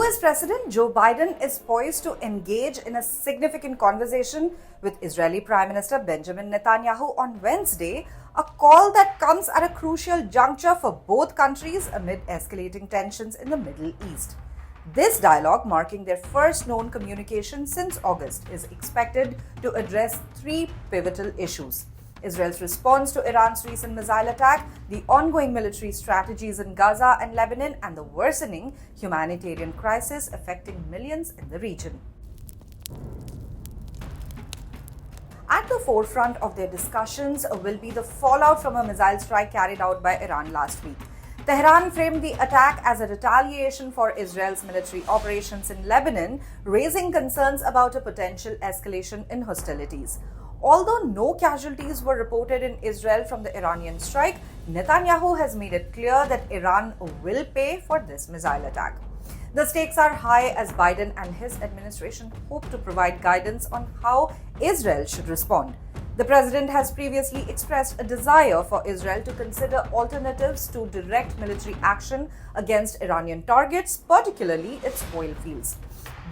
US President Joe Biden is poised to engage in a significant conversation with Israeli Prime Minister Benjamin Netanyahu on Wednesday, a call that comes at a crucial juncture for both countries amid escalating tensions in the Middle East. This dialogue, marking their first known communication since August, is expected to address three pivotal issues: Israel's response to Iran's recent missile attack, the ongoing military strategies in Gaza and Lebanon, and the worsening humanitarian crisis affecting millions in the region. At the forefront of their discussions will be the fallout from a missile strike carried out by Iran last week. Tehran framed the attack as a retaliation for Israel's military operations in Lebanon, raising concerns about a potential escalation in hostilities. Although no casualties were reported in Israel from the Iranian strike, Netanyahu has made it clear that Iran will pay for this missile attack. The stakes are high as Biden and his administration hope to provide guidance on how Israel should respond. The president has previously expressed a desire for Israel to consider alternatives to direct military action against Iranian targets, particularly its oil fields.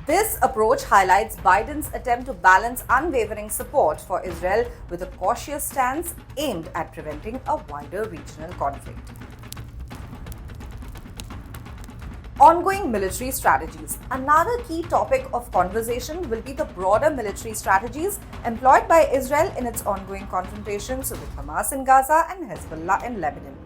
This approach highlights Biden's attempt to balance unwavering support for Israel with a cautious stance aimed at preventing a wider regional conflict. Ongoing military strategies. Another key topic of conversation will be the broader military strategies employed by Israel in its ongoing confrontations with Hamas in Gaza and Hezbollah in Lebanon.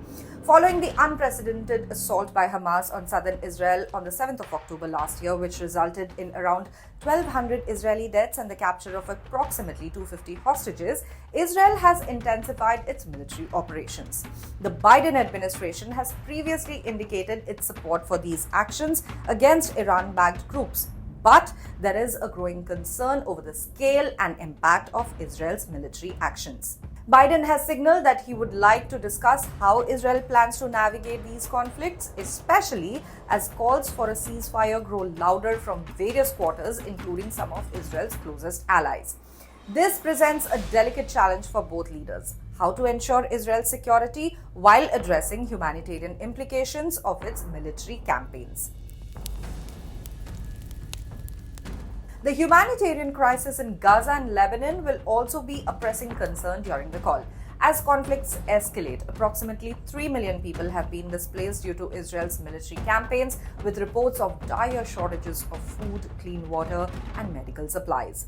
Following the unprecedented assault by Hamas on southern Israel on the 7th of October last year, which resulted in around 1,200 Israeli deaths and the capture of approximately 250 hostages, Israel has intensified its military operations. The Biden administration has previously indicated its support for these actions against Iran-backed groups, but there is a growing concern over the scale and impact of Israel's military actions. Biden has signaled that he would like to discuss how Israel plans to navigate these conflicts, especially as calls for a ceasefire grow louder from various quarters, including some of Israel's closest allies. This presents a delicate challenge for both leaders: how to ensure Israel's security while addressing humanitarian implications of its military campaigns. The humanitarian crisis in Gaza and Lebanon will also be a pressing concern during the call. As conflicts escalate, approximately 3 million people have been displaced due to Israel's military campaigns, with reports of dire shortages of food, clean water, and medical supplies.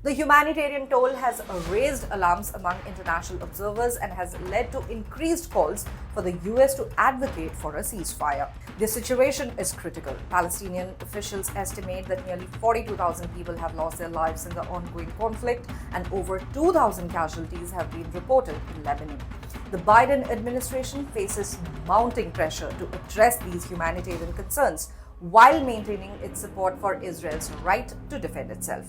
The humanitarian toll has raised alarms among international observers and has led to increased calls for the US to advocate for a ceasefire. This situation is critical. Palestinian officials estimate that nearly 42,000 people have lost their lives in the ongoing conflict and over 2,000 casualties have been reported in Lebanon. The Biden administration faces mounting pressure to address these humanitarian concerns while maintaining its support for Israel's right to defend itself.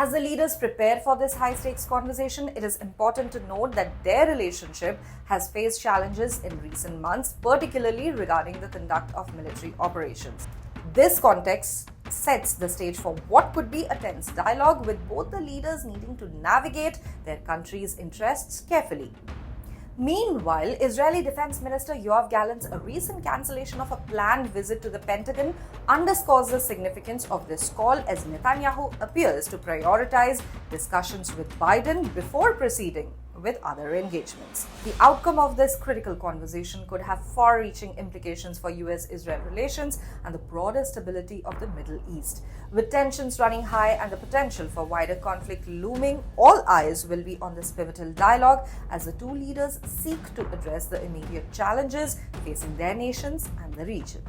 As the leaders prepare for this high-stakes conversation, it is important to note that their relationship has faced challenges in recent months, particularly regarding the conduct of military operations. This context sets the stage for what could be a tense dialogue, with both the leaders needing to navigate their country's interests carefully. Meanwhile, Israeli Defense Minister Yoav Gallant's recent cancellation of a planned visit to the Pentagon underscores the significance of this call, as Netanyahu appears to prioritize discussions with Biden before proceeding with other engagements. The outcome of this critical conversation could have far-reaching implications for US-Israel relations and the broader stability of the Middle East. With tensions running high and the potential for wider conflict looming, all eyes will be on this pivotal dialogue as the two leaders seek to address the immediate challenges facing their nations and the region.